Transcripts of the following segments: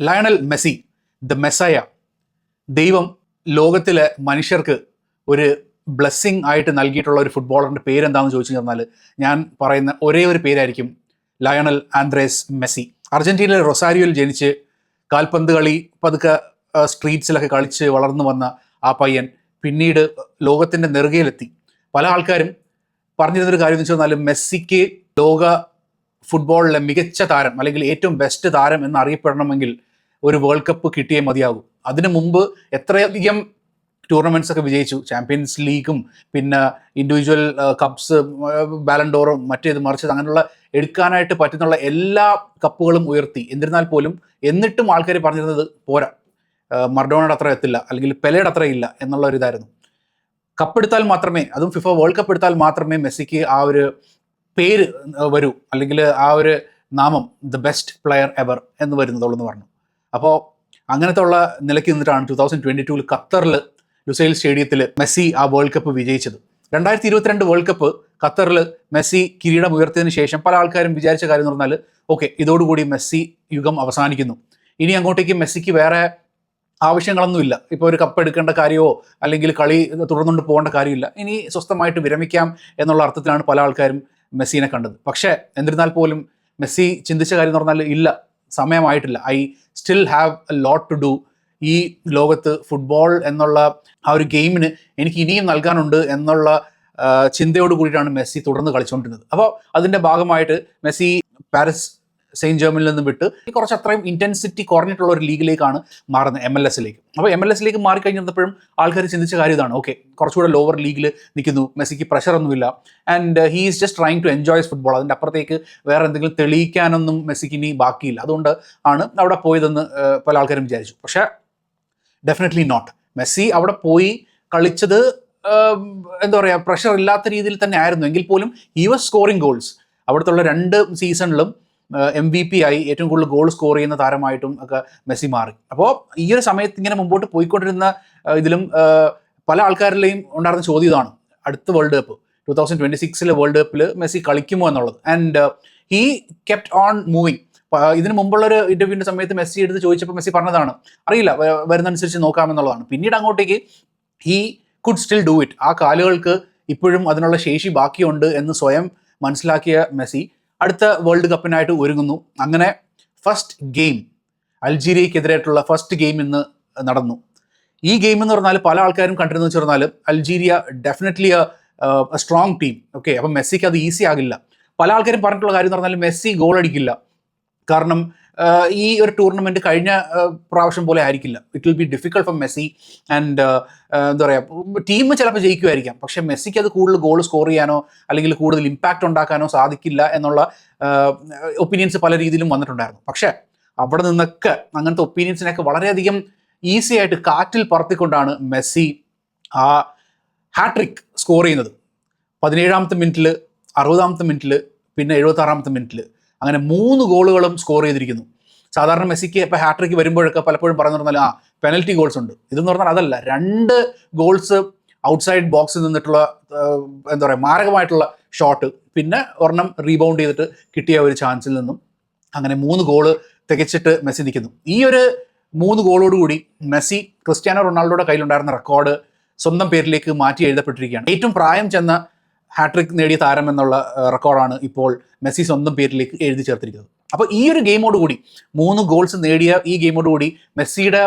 Lionel Messi, the Messiah, ദൈവം ലോകത്തിലെ മനുഷ്യർക്ക് ഒരു ബ്ലെസ്സിങ് ആയിട്ട് നൽകിയിട്ടുള്ള ഒരു ഫുട്ബോളറിൻ്റെ പേരെന്താണെന്ന് ചോദിച്ചു കഴിഞ്ഞാൽ ഞാൻ പറയുന്ന ഒരേ ഒരു പേരായിരിക്കും ലയണൽ ആൻഡ്രേസ് മെസ്സി. അർജന്റീനയിലെ റൊസാരിയോയിൽ ജനിച്ച് കാൽപന്ത് കളി പതുക്കെ സ്ട്രീറ്റ്സിലൊക്കെ കളിച്ച് വളർന്നു വന്ന ആ പയ്യൻ പിന്നീട് ലോകത്തിൻ്റെ നെറുകയിലെത്തി. പല ആൾക്കാരും പറഞ്ഞിരുന്നൊരു കാര്യം എന്ന് വെച്ചാൽ മെസ്സിക്ക് ലോക ഫുട്ബോളിലെ മികച്ച താരം അല്ലെങ്കിൽ ഏറ്റവും ബെസ്റ്റ് താരം എന്നറിയപ്പെടണമെങ്കിൽ ഒരു വേൾഡ് കപ്പ് കിട്ടിയേ മതിയാകും. അതിനു മുമ്പ് എത്രയധികം ടൂർണമെൻറ്റ്സ് ഒക്കെ വിജയിച്ചു, ചാമ്പ്യൻസ് ലീഗും പിന്നെ ഇൻഡിവിജ്വൽ കപ്സ്, ബാലൻഡോറും മറ്റേത് മറിച്ചത് അങ്ങനെയുള്ള എടുക്കാനായിട്ട് പറ്റുന്നുള്ള എല്ലാ കപ്പുകളും ഉയർത്തി. എന്നിരുന്നാൽ പോലും എന്നിട്ടും ആൾക്കാർ പറഞ്ഞിരുന്നത് പോരാ, മർഡോണയുടെ അത്ര എത്തില്ല അല്ലെങ്കിൽ പെലെയുടെ അത്ര ഇല്ല എന്നുള്ള ഒരു ഇതായിരുന്നു. കപ്പെടുത്താൽ മാത്രമേ, അതും ഫിഫ വേൾഡ് കപ്പ് എടുത്താൽ മാത്രമേ മെസ്സിക്ക് ആ ഒരു പേര് വരൂ, അല്ലെങ്കിൽ ആ ഒരു നാമം ദ ബെസ്റ്റ് പ്ലെയർ എവർ എന്ന് വരുന്നതുള്ളൂ എന്ന് പറഞ്ഞു. അപ്പോൾ അങ്ങനത്തെ ഉള്ള നിലയ്ക്ക് നിന്നിട്ടാണ് 2022 ഖത്തറിൽ ലുസൈൽ സ്റ്റേഡിയത്തിൽ മെസ്സി ആ വേൾഡ് കപ്പ് വിജയിച്ചത്. 2022 വേൾഡ് കപ്പ് ഖത്തറിൽ മെസ്സി കിരീടം ഉയർത്തിയതിനു ശേഷം പല ആൾക്കാരും വിചാരിച്ച കാര്യം എന്ന് പറഞ്ഞാൽ ഓക്കെ, ഇതോടുകൂടി മെസ്സി യുഗം അവസാനിക്കുന്നു, ഇനി അങ്ങോട്ടേക്ക് മെസ്സിക്ക് വേറെ ആവശ്യങ്ങളൊന്നുമില്ല, ഇപ്പോൾ ഒരു കപ്പ് എടുക്കേണ്ട കാര്യമോ അല്ലെങ്കിൽ കളി തുടർന്നുകൊണ്ട് പോകേണ്ട കാര്യമില്ല, ഇനി സ്വസ്ഥമായിട്ട് വിരമിക്കാം എന്നുള്ള അർത്ഥത്തിലാണ് പല ആൾക്കാരും മെസ്സിനെ കണ്ടത്. പക്ഷേ എന്നിരുന്നാൽ പോലും മെസ്സി ചിന്തിച്ച കാര്യം എന്ന് പറഞ്ഞാൽ ഇല്ല, സമയമായിട്ടില്ല, I still have a lot to do. ഈ ലോകത്ത് ഫുട്ബോൾ എന്നുള്ള ആ ഒരു ഗെയിമിന് എനിക്ക് ഇനിയും നൽകാനുണ്ട് എന്നുള്ള ചിന്തയോട് കൂടിയിട്ടാണ് മെസ്സി തുടർന്ന് കളിച്ചുകൊണ്ടിരുന്നത്. അപ്പോൾ അതിൻ്റെ ഭാഗമായിട്ട് മെസ്സി പാരീസ് സെയിൻറ്റ് ജർമ്മനിൽ നിന്ന് വിട്ട് കുറച്ച് അത്രയും ഇൻറ്റൻസിറ്റി കുറഞ്ഞിട്ടുള്ള ഒരു ലീഗിലേക്കാണ് മാറുന്നത്, MLS-ലേക്ക്. അപ്പോൾ MLS-ലേക്ക് മാറിക്കഴിഞ്ഞപ്പോഴും ആൾക്കാർ ചിന്തിച്ച കാര്യം ഇതാണ്, ഓക്കെ കുറച്ചുകൂടെ ലോവർ ലീഗിൽ നിൽക്കുന്നു, മെസ്സിക്ക് പ്രഷറൊന്നുമില്ല, and he is just trying to enjoy football, അതിൻ്റെ അപ്പുറത്തേക്ക് വേറെ എന്തെങ്കിലും തെളിയിക്കാനൊന്നും മെസ്സിക്ക് ഇനി ബാക്കിയില്ല, അതുകൊണ്ട് ആണ് അവിടെ പോയതെന്ന് പല ആൾക്കാരും വിചാരിച്ചു. പക്ഷേ ഡെഫിനറ്റ്ലി നോട്ട്. മെസ്സി അവിടെ പോയി കളിച്ചത് എന്താ പറയുക, പ്രഷർ ഇല്ലാത്ത രീതിയിൽ തന്നെ ആയിരുന്നു എങ്കിൽ പോലും ഹി വാസ് സ്കോറിങ് ഗോൾസ്. അവിടുത്തെ 2 സീസണിലും MVP ആയി ഏറ്റവും കൂടുതൽ ഗോൾ സ്കോർ ചെയ്യുന്ന താരമായിട്ടും ഒക്കെ മെസ്സി മാറി. അപ്പോൾ ഈ ഒരു സമയത്ത് ഇങ്ങനെ മുമ്പോട്ട് പോയിക്കൊണ്ടിരുന്ന ഇതിലും പല ആൾക്കാരിലെയും ഉണ്ടായിരുന്ന ചോദ്യം ഇതാണ്, അടുത്ത വേൾഡ് കപ്പ് 2026 വേൾഡ് കപ്പിൽ മെസ്സി കളിക്കുമോ എന്നുള്ളത്. And he kept on moving. ഇതിന് മുമ്പുള്ളൊരു ഇൻ്റർവ്യൂവിൻ്റെ സമയത്ത് മെസ്സി എടുത്ത് ചോദിച്ചപ്പോൾ മെസ്സി പറഞ്ഞതാണ്, അറിയില്ല, വരുന്നതനുസരിച്ച് നോക്കാമെന്നുള്ളതാണ്. പിന്നീട് അങ്ങോട്ടേക്ക് he could still do it. ആ കാലുകൾക്ക് ഇപ്പോഴും അതിനുള്ള ശേഷി ബാക്കിയുണ്ട് എന്ന് സ്വയം മനസ്സിലാക്കിയ മെസ്സി അടുത്ത വേൾഡ് കപ്പിനായിട്ട് ഒരുങ്ങുന്നു. അങ്ങനെ ഫസ്റ്റ് ഗെയിം, അൾജീരിയക്കെതിരായിട്ടുള്ള ഫസ്റ്റ് ഗെയിം ഇന്ന് നടന്നു. ഈ ഗെയിം എന്ന് പറഞ്ഞാൽ പല ആൾക്കാരും കണ്ടിരുന്നു വെച്ച് പറഞ്ഞാൽ Algeria definitely A strong team. Okay, അപ്പം മെസ്സിക്ക് അത് ഈസി ആകില്ല. പല ആൾക്കാരും പറഞ്ഞിട്ടുള്ള കാര്യം എന്ന് പറഞ്ഞാൽ മെസ്സി ഗോൾ അടിക്കില്ല, കാരണം ഈ ഒരു ടൂർണമെൻറ്റ് കഴിഞ്ഞ പ്രാവശ്യം പോലെ ആയിരിക്കില്ല. It will be difficult four Messi and എന്താ പറയുക, ടീം ചിലപ്പോൾ ജയിക്കുമായിരിക്കാം, പക്ഷേ മെസ്സിക്ക് അത് കൂടുതൽ ഗോൾ സ്കോർ ചെയ്യാനോ അല്ലെങ്കിൽ കൂടുതൽ ഇമ്പാക്റ്റ് ഉണ്ടാക്കാനോ സാധിക്കില്ല എന്നുള്ള ഒപ്പീനിയൻസ് പല രീതിയിലും വന്നിട്ടുണ്ടായിരുന്നു. പക്ഷേ അവിടെ നിന്നൊക്കെ അങ്ങനത്തെ ഒപ്പീനിയൻസിനൊക്കെ വളരെയധികം ഈസി ആയിട്ട് കാറ്റിൽ പറത്തിക്കൊണ്ടാണ് മെസ്സി ആ ഹാട്രിക് സ്കോർ ചെയ്യുന്നത്. 17ാമത്തെ മിനിറ്റിൽ, 60ാമത്തെ മിനിറ്റിൽ, പിന്നെ 76ാമത്തെ മിനിറ്റിൽ, അങ്ങനെ 3 ഗോളുകളും സ്കോർ ചെയ്തിരിക്കുന്നു. സാധാരണ മെസ്സിക്ക് ഇപ്പോൾ ഹാട്രിക്ക് വരുമ്പോഴൊക്കെ പലപ്പോഴും പറഞ്ഞു പറഞ്ഞാൽ പെനൽറ്റി ഗോൾസ് ഉണ്ട്. ഇതെന്ന് പറഞ്ഞാൽ അതല്ല, 2 ഗോൾസ് ഔട്ട്സൈഡ് ബോക്സിൽ നിന്നിട്ടുള്ള എന്താ പറയുക മാരകമായിട്ടുള്ള ഷോട്ട്, പിന്നെ ഒരെണ്ണം റീബൗണ്ട് ചെയ്തിട്ട് കിട്ടിയ ഒരു ചാൻസിൽ നിന്നും അങ്ങനെ 3 ഗോള് തികച്ചിട്ട് മെസ്സി നിൽക്കുന്നു. ഈ ഒരു 3 ഗോളോടുകൂടി മെസ്സി ക്രിസ്ത്യാനോ റൊണാൾഡോയുടെ കയ്യിലുണ്ടായിരുന്ന റെക്കോർഡ് സ്വന്തം പേരിലേക്ക് മാറ്റി എഴുതപ്പെട്ടിരിക്കുകയാണ്. ഏറ്റവും പ്രായം ചെന്ന ഹാട്രിക് നേടിയ താരം എന്നുള്ള റെക്കോർഡാണ് ഇപ്പോൾ മെസ്സി സ്വന്തം പേരിലേക്ക് എഴുതി ചേർത്തിരിക്കുന്നത്. അപ്പോൾ ഈ ഒരു ഗെയിമോടുകൂടി 3 ഗോൾസ് നേടിയ ഈ ഗെയിമോടുകൂടി മെസ്സിയുടെ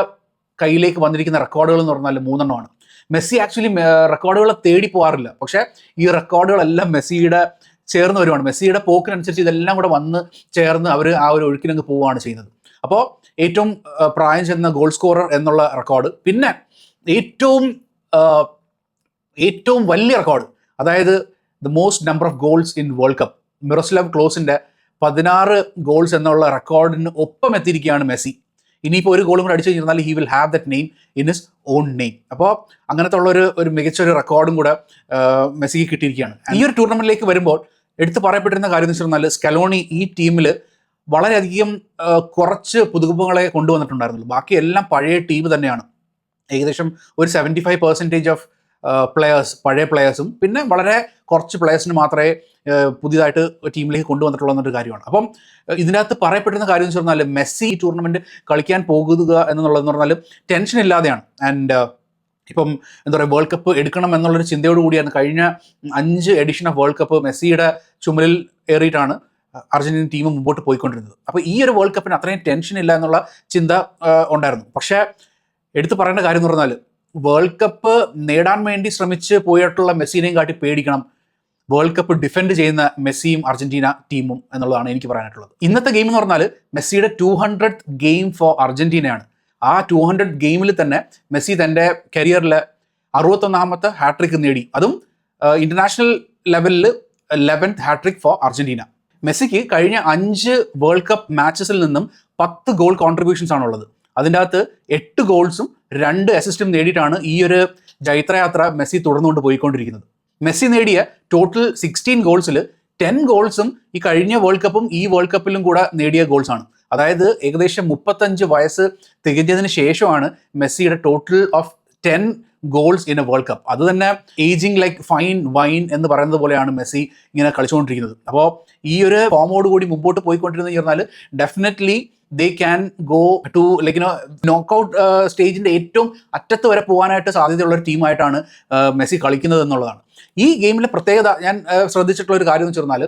കയ്യിലേക്ക് വന്നിരിക്കുന്ന റെക്കോർഡുകൾ എന്ന് പറഞ്ഞാൽ 3 എണ്ണമാണ്. മെസ്സി ആക്ച്വലി റെക്കോർഡുകളെ തേടി പോകാറില്ല, പക്ഷേ ഈ റെക്കോർഡുകളെല്ലാം മെസ്സിയുടെ ചേർന്ന് വരുവാണ്. മെസ്സിയുടെ പോക്കിനനുസരിച്ച് ഇതെല്ലാം കൂടെ വന്ന് ചേർന്ന് അവർ ആ ഒരു ഒഴുക്കിനങ്ങ് പോവുകയാണ് ചെയ്യുന്നത്. അപ്പോൾ ഏറ്റവും പ്രായം ചെന്ന ഗോൾ സ്കോറർ എന്നുള്ള റെക്കോർഡ്, പിന്നെ ഏറ്റവും വലിയ റെക്കോർഡ്, അതായത് the most number of goals in World Cup, Miroslav ക്ലോസിൻ്റെ 16 ഗോൾസ് എന്നുള്ള റെക്കോർഡിന് ഒപ്പം എത്തിയിരിക്കുകയാണ് മെസ്സി. ഇനിയിപ്പോൾ ഒരു ഗോളും കൂടെ അടിച്ചു കഴിഞ്ഞാൽ he will have that name in his own name. അപ്പോൾ അങ്ങനത്തെ ഉള്ളൊരു മികച്ചൊരു റെക്കോർഡും കൂടെ മെസ്സിക്ക് കിട്ടിയിരിക്കുകയാണ്. ഈ ഒരു ടൂർണമെൻറ്റിലേക്ക് വരുമ്പോൾ എടുത്ത് പറയപ്പെട്ടിരുന്ന കാര്യം എന്ന് വെച്ച് കഴിഞ്ഞാൽ സ്കലോണി ഈ ടീമിൽ വളരെയധികം കുറച്ച് പുതുമുഖങ്ങളെ കൊണ്ടുവന്നിട്ടുണ്ടായിരുന്നുള്ളൂ. ബാക്കി എല്ലാം പഴയ ടീം തന്നെയാണ്. ഏകദേശം ഒരു 75% ഓഫ് പ്ലെയേഴ്സ്, പഴയ പ്ലെയേഴ്സും പിന്നെ വളരെ കുറച്ച് പ്ലെയേഴ്സിന് മാത്രമേ പുതിയതായിട്ട് ടീമിലേക്ക് കൊണ്ടുവന്നിട്ടുള്ള എന്നൊരു കാര്യമാണ്. അപ്പം ഇതിനകത്ത് പറയപ്പെടുന്ന കാര്യം എന്ന് പറഞ്ഞാൽ മെസ്സി ഈ ടൂർണമെൻറ്റ് കളിക്കാൻ പോകുക എന്നുള്ളതെന്ന് പറഞ്ഞാൽ ടെൻഷൻ ഇല്ലാതെയാണ്. ആൻഡ് ഇപ്പം എന്താ പറയുക, വേൾഡ് കപ്പ് എടുക്കണം എന്നുള്ളൊരു ചിന്തയോട് കൂടിയാണ് കഴിഞ്ഞ 5 എഡിഷൻ ഓഫ് വേൾഡ് കപ്പ് മെസ്സിയുടെ ചുമലിൽ ഏറിയിട്ടാണ് അർജന്റീന ടീം മുമ്പോട്ട് പോയിക്കൊണ്ടിരുന്നത്. അപ്പോൾ ഈ ഒരു വേൾഡ് കപ്പിന് അത്രയും ടെൻഷൻ ഇല്ല എന്നുള്ള ചിന്ത ഉണ്ടായിരുന്നു. പക്ഷേ എടുത്തു പറയേണ്ട കാര്യം എന്ന് പറഞ്ഞാൽ വേൾഡ് കപ്പ് നേടാൻ വേണ്ടി ശ്രമിച്ച് പോയിട്ടുള്ള മെസ്സിനെയും കാട്ടി പേടിക്കണം വേൾഡ് കപ്പ് ഡിഫെൻഡ് ചെയ്യുന്ന മെസ്സിയും അർജന്റീന ടീമും എന്നുള്ളതാണ് എനിക്ക് പറയാനായിട്ടുള്ളത്. ഇന്നത്തെ ഗെയിം എന്ന് പറഞ്ഞാൽ മെസ്സിയുടെ 200th ഗെയിം ഫോർ അർജന്റീനയാണ്. ആ 200 ഗെയിമിൽ തന്നെ മെസ്സി തൻ്റെ കരിയറിൽ 61ാമത്തെ ഹാട്രിക് നേടി. അതും ഇന്റർനാഷണൽ ലെവലിൽ 11th ഹാട്രിക് ഫോർ അർജന്റീന. മെസ്സിക്ക് കഴിഞ്ഞ 5 വേൾഡ് കപ്പ് മാച്ചസിൽ നിന്നും 10 ഗോൾ കോൺട്രിബ്യൂഷൻസ് ആണുള്ളത്. അതിൻ്റെ അകത്ത് 8 ഗോൾസും 2 അസിസ്റ്റും നേടിയിട്ടാണ് ഈ ഒരു ജൈത്രയാത്ര മെസ്സി തുടർന്നുകൊണ്ട് പോയിക്കൊണ്ടിരിക്കുന്നത്. മെസ്സി നേടിയ ടോട്ടൽ 16 ഗോൾസിൽ 10 ഗോൾസും ഈ കഴിഞ്ഞ വേൾഡ് കപ്പും ഈ വേൾഡ് കപ്പിലും കൂടെ നേടിയ ഗോൾസാണ്. അതായത് ഏകദേശം 35 വയസ്സ് തികഞ്ഞതിന് ശേഷമാണ് മെസ്സിയുടെ total of 10 goals in A world cup. അത് തന്നെ ഏജിങ് ലൈക്ക് ഫൈൻ വൈൻ എന്ന് പറയുന്നത് പോലെയാണ് മെസ്സി ഇങ്ങനെ കളിച്ചുകൊണ്ടിരിക്കുന്നത്. അപ്പോൾ ഈ ഒരു ഫോമോട് കൂടി മുമ്പോട്ട് പോയിക്കൊണ്ടിരുന്നു പറഞ്ഞാൽ definitely they can go to like knockout സ്റ്റേജിൻ്റെ ഏറ്റവും അറ്റത്ത് വരെ പോകാനായിട്ട് സാധ്യതയുള്ള ഒരു ടീമായിട്ടാണ് മെസ്സി കളിക്കുന്നത് എന്നുള്ളതാണ്. ഈ ഗെയിമിലെ പ്രത്യേകത ഞാൻ ശ്രദ്ധിച്ചിട്ടുള്ള ഒരു കാര്യം എന്ന് വെച്ച് പറഞ്ഞാൽ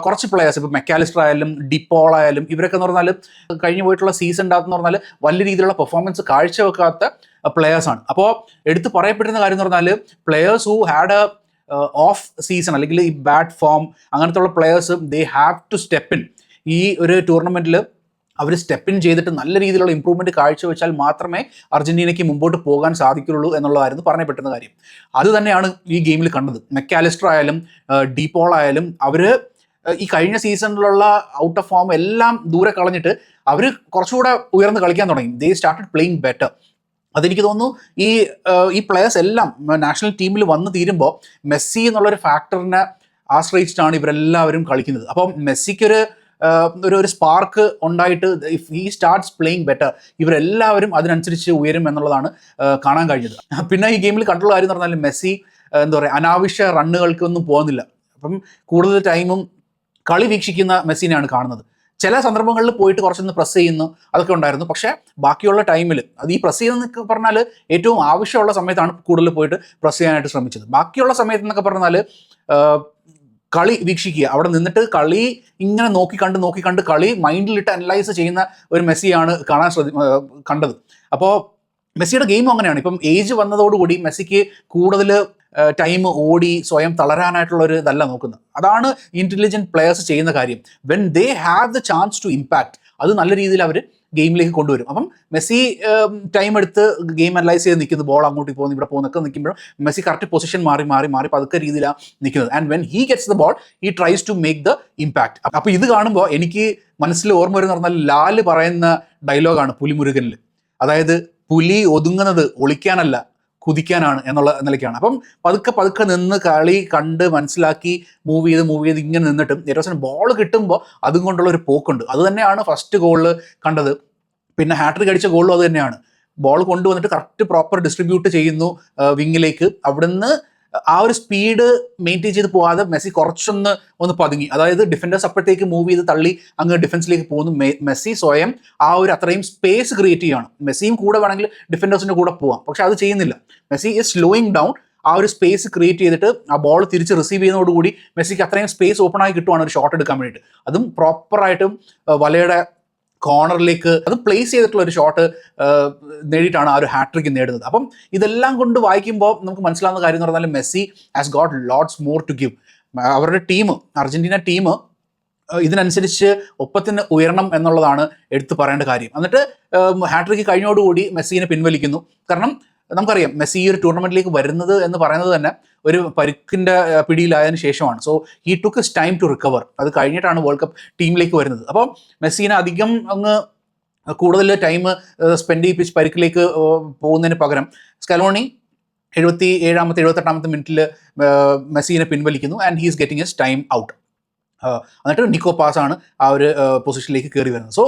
കുറച്ച് പ്ലെയേഴ്സ് ഇപ്പോൾ മെക്കാലിസ്റ്റർ ആയാലും ഡിപ്പോൾ ആയാലും ഇവരൊക്കെ എന്ന് പറഞ്ഞാൽ കഴിഞ്ഞു പോയിട്ടുള്ള സീസണിൻ്റെ അകത്ത് എന്ന് പറഞ്ഞാൽ വലിയ രീതിയിലുള്ള പെർഫോമൻസ് കാഴ്ചവെക്കാത്ത പ്ലെയേഴ്സാണ്. അപ്പോൾ എടുത്ത് പറയപ്പെടുന്ന കാര്യം എന്ന് പറഞ്ഞാൽ players who had a off season അല്ലെങ്കിൽ ഈ ബാഡ് ഫോം അങ്ങനത്തെ ഉള്ള players they have to step in. ഈ ഒരു ടൂർണമെൻറ്റിൽ അവർ സ്റ്റെപ്പ് ഇൻ ചെയ്തിട്ട് നല്ല രീതിയിലുള്ള ഇമ്പ്രൂവ്മെൻറ്റ് കാഴ്ചവെച്ചാൽ മാത്രമേ അർജന്റീനയ്ക്ക് മുമ്പോട്ട് പോകാൻ സാധിക്കുള്ളൂ എന്നുള്ളതായിരുന്നു പറയപ്പെട്ടുന്ന കാര്യം. അത് തന്നെയാണ് ഈ ഗെയിമിൽ കണ്ടത്. മെക്കാലിസ്റ്റർ ആയാലും ഡീപോൾ ആയാലും അവർ ഈ കഴിഞ്ഞ സീസണിലുള്ള ഔട്ട് ഓഫ് ഫോം എല്ലാം ദൂരെ കളഞ്ഞിട്ട് അവർ കുറച്ചുകൂടെ ഉയർന്ന് കളിക്കാൻ തുടങ്ങി. ദേ സ്റ്റാർട്ടഡ് പ്ലേയിങ് ബെറ്റർ. അതെനിക്ക് തോന്നുന്നു ഈ പ്ലെയേഴ്സ് എല്ലാം നാഷണൽ ടീമിൽ വന്ന് തീരുമ്പോൾ മെസ്സി എന്നുള്ളൊരു ഫാക്ടറിനെ ആശ്രയിച്ചിട്ടാണ് ഇവരെല്ലാവരും കളിക്കുന്നത്. അപ്പം മെസ്സിക്കൊരു ഒരു സ്പാർക്ക് ഉണ്ടായിട്ട് if he starts playing better ഇവരെല്ലാവരും അതിനനുസരിച്ച് ഉയരും എന്നുള്ളതാണ് കാണാൻ കഴിഞ്ഞത്. പിന്നെ ഈ ഗെയിമിൽ കണ്ടുള്ള കാര്യം എന്ന് പറഞ്ഞാൽ മെസ്സി എന്താ പറയുക അനാവശ്യ റണ്ണുകൾക്കൊന്നും പോകുന്നില്ല. അപ്പം കൂടുതൽ ടൈമും കളി വീക്ഷിക്കുന്ന മെസ്സിനെയാണ് കാണുന്നത്. ചില സന്ദർഭങ്ങളിൽ പോയിട്ട് കുറച്ചൊന്ന് പ്രസ് ചെയ്യുന്നു അതൊക്കെ ഉണ്ടായിരുന്നു. പക്ഷേ ബാക്കിയുള്ള ടൈമിൽ അത് ഈ പ്രസ് ചെയ്യുന്നതൊക്കെ പറഞ്ഞാൽ ഏറ്റവും ആവശ്യമുള്ള സമയത്താണ് കൂടുതൽ പോയിട്ട് പ്രസ് ചെയ്യാനായിട്ട് ശ്രമിച്ചത്. ബാക്കിയുള്ള സമയത്ത് എന്നൊക്കെ പറഞ്ഞാൽ കളി വീക്ഷിക്കുക, അവിടെ നിന്നിട്ട് കളി ഇങ്ങനെ നോക്കിക്കണ്ട് കളി മൈൻഡിലിട്ട് അനലൈസ് ചെയ്യുന്ന ഒരു മെസ്സിയാണ് കണ്ടത്. അപ്പോൾ മെസ്സിയുടെ ഗെയിം അങ്ങനെയാണ്. ഇപ്പം ഏജ് വന്നതോടുകൂടി മെസ്സിക്ക് കൂടുതൽ ടൈം ഓടി സ്വയം തളരാനായിട്ടുള്ള ഒരു ഇതല്ല നോക്കുന്നത്. അതാണ് ഇൻ്റലിജൻറ്റ് പ്ലെയേഴ്സ് ചെയ്യുന്ന കാര്യം. When they have the chance to impact അത് നല്ല രീതിയിൽ അവർ ഗെയിമിലേക്ക് കൊണ്ടുവരും. അപ്പം മെസ്സി ടൈം എടുത്ത് ഗെയിം അനലൈസ് ചെയ്ത് നിൽക്കുന്നത്, ബോൾ അങ്ങോട്ട് പോകുന്നു ഇവിടെ പോകുന്നൊക്കെ നിൽക്കുമ്പോൾ മെസ്സി കറക്റ്റ് പൊസിഷൻ മാറി പതുക്കെ രീതിയിലാണ് നിൽക്കുന്നത്. And when he gets the ball he tries to make the impact. അപ്പോൾ ഇത് കാണുമ്പോൾ എനിക്ക് മനസ്സിൽ ഓർമ്മ വരുന്ന പറഞ്ഞാൽ ലാല് പറയുന്ന ഡയലോഗാണ് പുലിമുരുകനിൽ. അതായത് പുലി ഒതുങ്ങുന്നത് ഒളിക്കാനല്ല കുതിക്കാനാണ് എന്നുള്ള നിലയ്ക്കാണ്. അപ്പം പതുക്കെ നിന്ന് കളി കണ്ട് മനസ്സിലാക്കി മൂവ് ചെയ്ത് ഇങ്ങനെ നിന്നിട്ടും ഏറ്റവും ബോൾ കിട്ടുമ്പോൾ അതും കൊണ്ടുള്ള ഒരു പോക്കുണ്ട്. അത് തന്നെയാണ് ഫസ്റ്റ് ഗോളിൽ കണ്ടത്. പിന്നെ ഹാട്രിക് അടിച്ച ഗോളിലും അത് തന്നെയാണ്. ബോൾ കൊണ്ടുവന്നിട്ട് കറക്റ്റ് പ്രോപ്പർ ഡിസ്ട്രിബ്യൂട്ട് ചെയ്യുന്നു വിങ്ങിലേക്ക്. അവിടുന്ന് ആ ഒരു സ്പീഡ് മെയിൻറ്റെയിൻ ചെയ്ത് പോകാതെ മെസ്സി കുറച്ചൊന്ന് പതുങ്ങി. അതായത് ഡിഫൻഡേഴ്സ് അപ്പോഴത്തേക്ക് മൂവ് ചെയ്ത് തള്ളി അങ്ങ് ഡിഫൻസിലേക്ക് പോകുന്നു. മെസ്സി സ്വയം ആ ഒരു അത്രയും സ്പേസ് ക്രിയേറ്റ് ചെയ്യുകയാണ്. മെസ്സിയും കൂടെ വേണമെങ്കിൽ ഡിഫൻഡേഴ്സിൻ്റെ കൂടെ പോവാം, പക്ഷെ അത് ചെയ്യുന്നില്ല. Messi is slowing down. ആ ഒരു സ്പേസ് ക്രിയേറ്റ് ചെയ്തിട്ട് ആ ബോൾ തിരിച്ച് റിസീവ് ചെയ്യുന്നതോടുകൂടി മെസ്സിക്ക് അത്രയും സ്പേസ് ഓപ്പൺ ആയി കിട്ടുവാണ് ഒരു ഷോട്ട് എടുക്കാൻ വേണ്ടിയിട്ട്. അതും പ്രോപ്പറായിട്ടും വലയുടെ കോർണറിലേക്ക് അത് പ്ലേസ് ചെയ്തിട്ടുള്ള ഒരു ഷോട്ട് നേടിയിട്ടാണ് ആ ഒരു ഹാട്രിക്ക് നേടുന്നത്. അപ്പം ഇതെല്ലാം കൊണ്ട് വായിക്കുമ്പോൾ നമുക്ക് മനസ്സിലാവുന്ന കാര്യം എന്ന് പറഞ്ഞാൽ Messi has got lots more to give. അവരുടെ ടീം, അർജന്റീന ടീം ഇതിനനുസരിച്ച് ഒപ്പത്തിന് ഉയരണം എന്നുള്ളതാണ് എടുത്തു പറയേണ്ട കാര്യം. എന്നിട്ട് ഹാട്രിക്ക് കഴിഞ്ഞോടുകൂടി മെസ്സിനെ പിൻവലിക്കുന്നു. കാരണം നമുക്കറിയാം മെസ്സി ഈ ഒരു ടൂർണമെൻറ്റിലേക്ക് വരുന്നത് എന്ന് പറയുന്നത് തന്നെ ഒരു പരിക്കിൻ്റെ പിടിയിലായതിനു ശേഷമാണ്. So he took his time to recover. അത് കഴിഞ്ഞിട്ടാണ് വേൾഡ് കപ്പ് ടീമിലേക്ക് വരുന്നത്. അപ്പോൾ മെസ്സിനെ അധികം അങ്ങ് കൂടുതൽ ടൈം സ്പെൻഡ് ചെയ്യിപ്പിച്ച് പരിക്കിലേക്ക് പോകുന്നതിന് പകരം സ്കലോണി 77ാമത്തെ 78ാമത്തെ മിനിറ്റിൽ മെസ്സിനെ പിൻവലിക്കുന്നു. And he is getting his time out. എന്നിട്ട് നിക്കോ പാസാണ് ആ ഒരു പൊസിഷനിലേക്ക് കയറി വരുന്നത്. സോ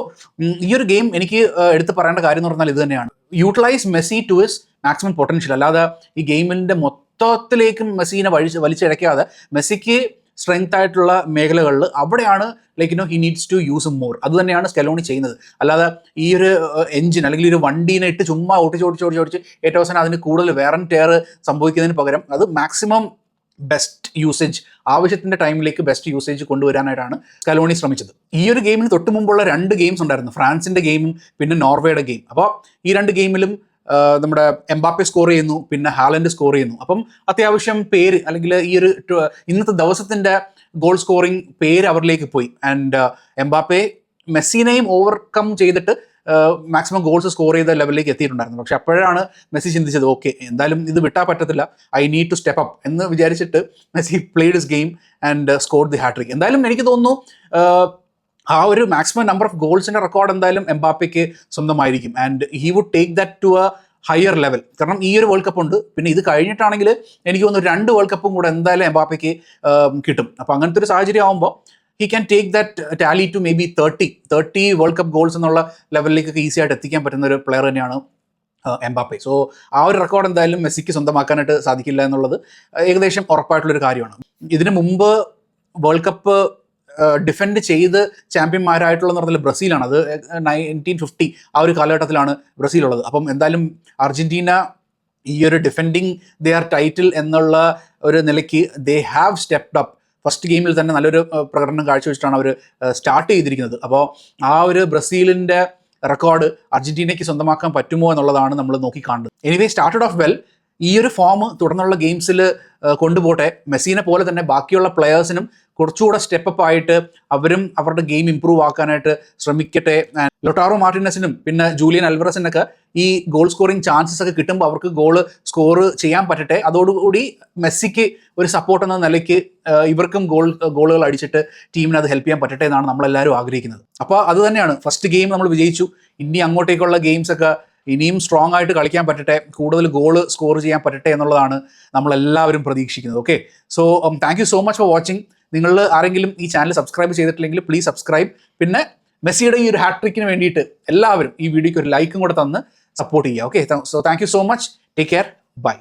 ഈ ഒരു ഗെയിം എനിക്ക് എടുത്ത് പറയേണ്ട കാര്യം എന്ന് പറഞ്ഞാൽ ഇത് തന്നെയാണ്. Utilise Messi to his maximum potential. അല്ലാതെ ഈ ഗെയിമിൻ്റെ മൊത്തത്തിലേക്കും മെസ്സിനെ വലിച്ചിഴക്കാതെ മെസ്സിക്ക് സ്ട്രെങ്ത് ആയിട്ടുള്ള മേഖലകളിൽ അവിടെയാണ് he needs to use more. അത് തന്നെയാണ് സ്കലോണി ചെയ്യുന്നത്. അല്ലാതെ ഈ ഒരു എഞ്ചിൻ അല്ലെങ്കിൽ ഒരു വണ്ടീനെ ഇട്ട് ചുമ്മാ ഓടിച്ച് ഏറ്റവും അവസാനം അതിന് കൂടുതൽ വേറെ ടയർ സംഭവിക്കുന്നതിന് പകരം അത് മാക്സിമം ബെസ്റ്റ് യൂസേജ്, ആവശ്യത്തിൻ്റെ ടൈമിലേക്ക് ബെസ്റ്റ് യൂസേജ് കൊണ്ടുവരാനായിട്ടാണ് സ്കലോണി ശ്രമിച്ചത്. ഈ ഒരു ഗെയിമിന് തൊട്ട് മുമ്പുള്ള 2 ഗെയിംസ് ഉണ്ടായിരുന്നു, ഫ്രാൻസിൻ്റെ ഗെയിമും പിന്നെ നോർവേയുടെ ഗെയിം. അപ്പോൾ ഈ 2 ഗെയിമിലും നമ്മുടെ എംബാപ്പെ സ്കോർ ചെയ്യുന്നു, പിന്നെ ഹാലൻഡ് സ്കോർ ചെയ്യുന്നു. അപ്പം അത്യാവശ്യം പേര് അല്ലെങ്കിൽ ഈ ഒരു ഇന്നത്തെ ദിവസത്തിൻ്റെ ഗോൾ സ്കോറിങ് പേര് അവരിലേക്ക് പോയി. ആൻഡ് എംബാപ്പെ മെസ്സിനെയും ഓവർകം ചെയ്തിട്ട് മാക്സിമം ഗോൾസ് സ്കോർ ചെയ്ത ലെവലിലേക്ക് എത്തിയിട്ടുണ്ടായിരുന്നു. പക്ഷെ അപ്പോഴാണ് മെസ്സി ചിന്തിച്ചത്, ഓക്കെ എന്തായാലും ഇത് വിട്ടാൽ പറ്റത്തില്ല, I need to step up എന്ന് വിചാരിച്ചിട്ട് Messi played his game and scored the hat-trick. എന്തായാലും എനിക്ക് തോന്നുന്നു ആ ഒരു മാക്സിമം നമ്പർ ഓഫ് ഗോൾസിൻ്റെ റെക്കോർഡ് എന്തായാലും എംബാപ്പയ്ക്ക് സ്വന്തമായിരിക്കും. And he would take that to a higher level. കാരണം ഈ ഒരു വേൾഡ് കപ്പ് ഉണ്ട്, പിന്നെ ഇത് കഴിഞ്ഞിട്ടാണെങ്കിൽ എനിക്ക് തോന്നുന്നു 2 വേൾഡ് കപ്പും കൂടെ എന്തായാലും എംബാപ്പയ്ക്ക് കിട്ടും. അപ്പോൾ അങ്ങനത്തെ ഒരു സാഹചര്യം ആകുമ്പോൾ he can take that tally to maybe 30 world cup goals എന്നുള്ള ലെവലിലേക്കൊക്കെ ഈസി ആയിട്ട് എത്തിക്കാൻ പറ്റുന്ന ഒരു പ്ലെയർ തന്നെയാണ് എംബാപ്പെ. സോ ആ ഒരു റെക്കോർഡ് എന്തായാലും മെസ്സിക്ക് സ്വന്തമാക്കാനായിട്ട് സാധിക്കില്ല എന്നുള്ളത് ഏകദേശം ഉറപ്പായിട്ടുള്ളൊരു കാര്യമാണ്. ഇതിനു മുമ്പ് വേൾഡ് കപ്പ് ഡിഫെൻഡ് ചെയ്ത് ചാമ്പ്യന്മാരായിട്ടുള്ളതെന്ന് പറഞ്ഞാൽ ബ്രസീലാണ്. അത് 1950 ആ ഒരു കാലഘട്ടത്തിലാണ് ബ്രസീലുള്ളത്. അപ്പം എന്തായാലും അർജൻറ്റീന ഈ ഒരു ഡിഫെൻഡിങ് ദെയർ ടൈറ്റിൽ എന്നുള്ള ഒരു നിലയ്ക്ക് they have stepped up. First ഗെയിമിൽ തന്നെ നല്ലൊരു പ്രകടനം കാഴ്ചവെച്ചിട്ടാണ് അവർ സ്റ്റാർട്ട് ചെയ്തിരിക്കുന്നത്. അപ്പോൾ ആ ഒരു ബ്രസീലിൻ്റെ റെക്കോർഡ് അർജൻറ്റീനയ്ക്ക് സ്വന്തമാക്കാൻ പറ്റുമോ എന്നുള്ളതാണ് നമ്മൾ നോക്കിക്കാണുന്നത്. Anyway started off well. ഈ ഒരു ഫോം തുടർന്നുള്ള ഗെയിംസിൽ കൊണ്ടുപോട്ടെ. മെസ്സിനെ പോലെ തന്നെ ബാക്കിയുള്ള പ്ലെയേഴ്സിനും കുറച്ചുകൂടെ സ്റ്റെപ്പ് ആയിട്ട് അവരും അവരുടെ ഗെയിം ഇമ്പ്രൂവ് ആക്കാനായിട്ട് ശ്രമിക്കട്ടെ. ലൊട്ടാറോ മാർട്ടിനസിനും പിന്നെ ജൂലിയൻ അൽവറസിനൊക്കെ ഈ ഗോൾ സ്കോറിങ് ചാൻസസ് ഒക്കെ കിട്ടുമ്പോൾ അവർക്ക് ഗോൾ സ്കോർ ചെയ്യാൻ പറ്റട്ടെ. അതോടുകൂടി മെസ്സിക്ക് ഒരു സപ്പോർട്ട് എന്ന നിലയ്ക്ക് ഇവർക്കും ഗോളുകൾ അടിച്ചിട്ട് ടീമിന് അത് ഹെൽപ്പ് ചെയ്യാൻ പറ്റട്ടെ എന്നാണ് നമ്മളെല്ലാവരും ആഗ്രഹിക്കുന്നത്. അപ്പോൾ അത് തന്നെയാണ്, ഫസ്റ്റ് ഗെയിം നമ്മൾ വിജയിച്ചു. ഇനി അങ്ങോട്ടേക്കുള്ള ഗെയിംസൊക്കെ ഇനിയും സ്ട്രോങ് ആയിട്ട് കളിക്കാൻ പറ്റട്ടെ, കൂടുതൽ ഗോൾ സ്കോർ ചെയ്യാൻ പറ്റട്ടെ എന്നുള്ളതാണ് നമ്മളെല്ലാവരും പ്രതീക്ഷിക്കുന്നത്. Okay, so thank you so much for watching. നിങ്ങൾ ആരെങ്കിലും ഈ ചാനൽ സബ്സ്ക്രൈബ് ചെയ്തിട്ടില്ലെങ്കിൽ പ്ലീസ് സബ്സ്ക്രൈബ്. പിന്നെ മെസ്സിയുടെ ഈ ഒരു ഹാട്രിക്കിന് വേണ്ടിയിട്ട് എല്ലാവരും ഈ വീഡിയോയ്ക്ക് ഒരു ലൈക്കും കൂടെ തന്ന് സപ്പോർട്ട് ചെയ്യുക. Okay, so thank you so much. Take care. By.